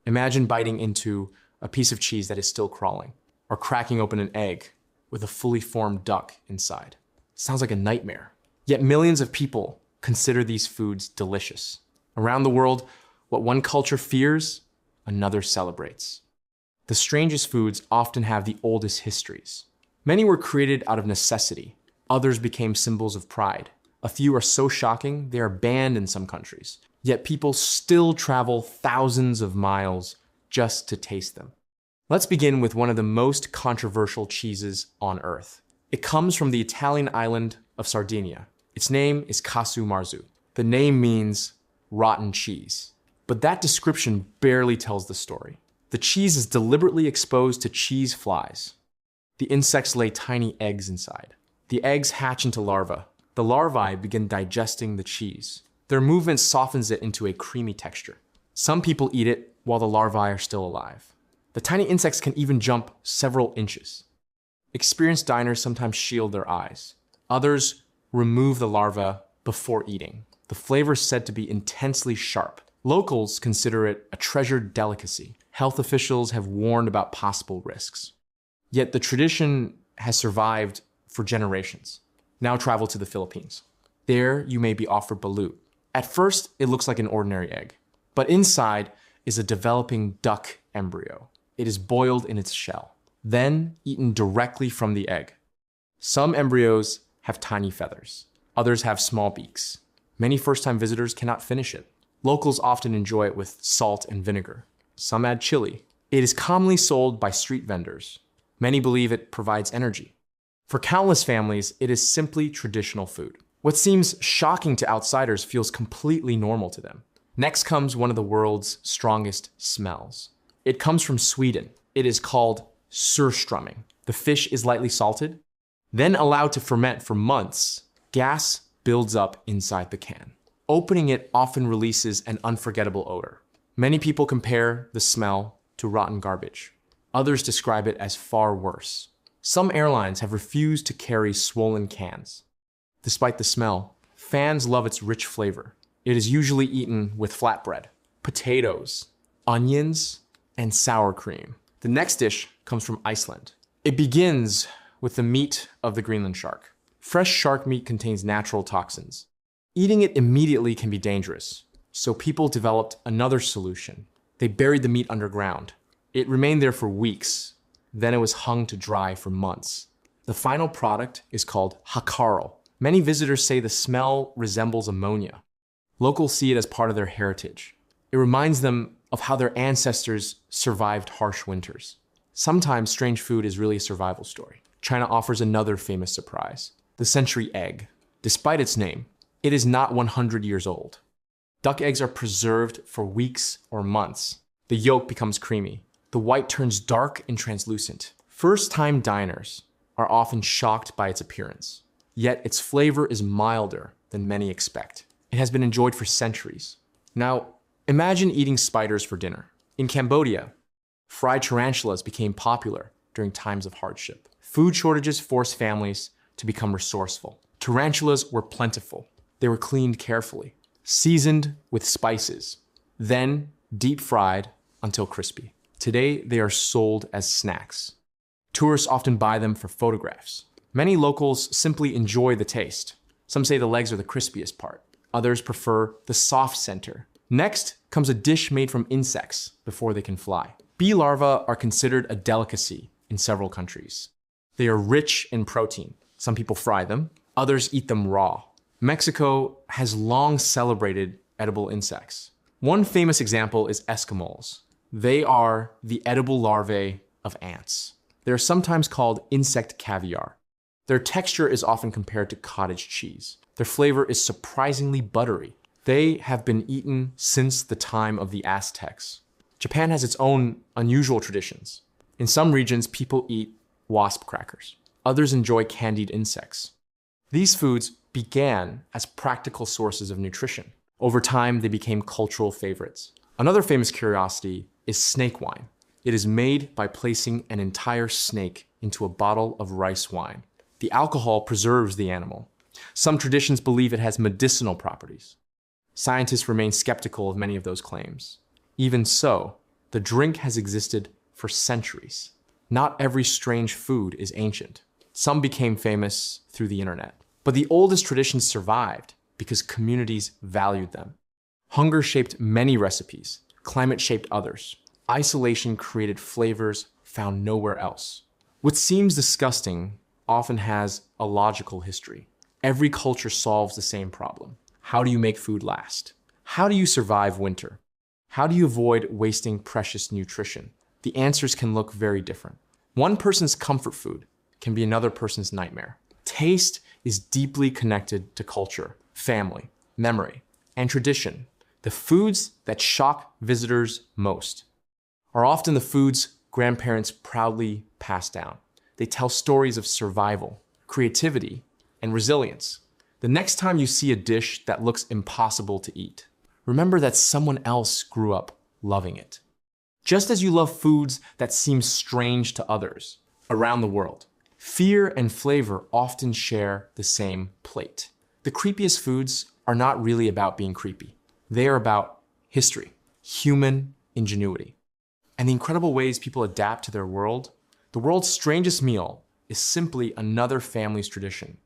Imagine biting into a piece of cheese that is still crawling, or cracking open an egg with a fully formed duck inside. Sounds like a nightmare. Yet millions of people consider these foods delicious. Around the world, what one culture fears, another celebrates. The strangest foods often have the oldest histories. Many were created out of necessity. Others became symbols of pride. A few are so shocking, they are banned in some countries. Yet people still travel thousands of miles just to taste them. Let's begin with one of the most controversial cheeses on Earth. It comes from the Italian island of Sardinia. Its name is Casu Marzu. The name means rotten cheese. But that description barely tells the story. The cheese is deliberately exposed to cheese flies. The insects lay tiny eggs inside. The eggs hatch into larvae. The larvae begin digesting the cheese. Their movement softens it into a creamy texture. Some people eat it while the larvae are still alive. The tiny insects can even jump several inches. Experienced diners sometimes shield their eyes. Others remove the larvae before eating. The flavor is said to be intensely sharp. Locals consider it a treasured delicacy. Health officials have warned about possible risks. Yet the tradition has survived for generations. Now travel to the Philippines. There you may be offered balut. At first, it looks like an ordinary egg, but inside is a developing duck embryo. It is boiled in its shell, then eaten directly from the egg. Some embryos have tiny feathers. Others have small beaks. Many first-time visitors cannot finish it. Locals often enjoy it with salt and vinegar. Some add chili. It is commonly sold by street vendors. Many believe it provides energy. For countless families, it is simply traditional food. What seems shocking to outsiders feels completely normal to them. Next comes one of the world's strongest smells. It comes from Sweden. It is called Surströmming. The fish is lightly salted, then allowed to ferment for months. Gas builds up inside the can. Opening it often releases an unforgettable odor. Many people compare the smell to rotten garbage. Others describe it as far worse. Some airlines have refused to carry swollen cans. Despite the smell, fans love its rich flavor. It is usually eaten with flatbread, potatoes, onions, and sour cream. The next dish comes from Iceland. It begins with the meat of the Greenland shark. Fresh shark meat contains natural toxins. Eating it immediately can be dangerous, so people developed another solution. They buried the meat underground. It remained there for weeks. Then it was hung to dry for months. The final product is called Hákarl. Many visitors say the smell resembles ammonia. Locals see it as part of their heritage. It reminds them of how their ancestors survived harsh winters. Sometimes strange food is really a survival story. China offers another famous surprise, the century egg. Despite its name, it is not 100 years old. Duck eggs are preserved for weeks or months. The yolk becomes creamy. The white turns dark and translucent. First-time diners are often shocked by its appearance. Yet its flavor is milder than many expect. It has been enjoyed for centuries. Now, imagine eating spiders for dinner. In Cambodia, fried tarantulas became popular during times of hardship. Food shortages forced families to become resourceful. Tarantulas were plentiful. They were cleaned carefully, seasoned with spices, then deep fried until crispy. Today, they are sold as snacks. Tourists often buy them for photographs. Many locals simply enjoy the taste. Some say the legs are the crispiest part. Others prefer the soft center. Next comes a dish made from insects before they can fly. Bee larvae are considered a delicacy in several countries. They are rich in protein. Some people fry them, others eat them raw. Mexico has long celebrated edible insects. One famous example is escamoles. They are the edible larvae of ants. They are sometimes called insect caviar. Their texture is often compared to cottage cheese. Their flavor is surprisingly buttery. They have been eaten since the time of the Aztecs. Japan has its own unusual traditions. In some regions, people eat wasp crackers. Others enjoy candied insects. These foods began as practical sources of nutrition. Over time, they became cultural favorites. Another famous curiosity is snake wine. It is made by placing an entire snake into a bottle of rice wine. The alcohol preserves the animal. Some traditions believe it has medicinal properties. Scientists remain skeptical of many of those claims. Even so, The drink has existed for centuries. Not every strange food is ancient. Some became famous through the internet. But the oldest traditions survived because communities valued them. Hunger shaped many recipes. Climate shaped others. Isolation created flavors found nowhere else. What seems disgusting often has a logical history. Every culture solves the same problem. How do you make food last? How do you survive winter? How do you avoid wasting precious nutrition? The answers can look very different. One person's comfort food can be another person's nightmare. Taste is deeply connected to culture, family, memory, and tradition. The foods that shock visitors most are often the foods grandparents proudly pass down. They tell stories of survival, creativity, and resilience. The next time you see a dish that looks impossible to eat, remember that someone else grew up loving it. Just as you love foods that seem strange to others around the world, fear and flavor often share the same plate. The creepiest foods are not really about being creepy. They are about history, human ingenuity, and the incredible ways people adapt to their world. The world's strangest meal is simply another family's tradition,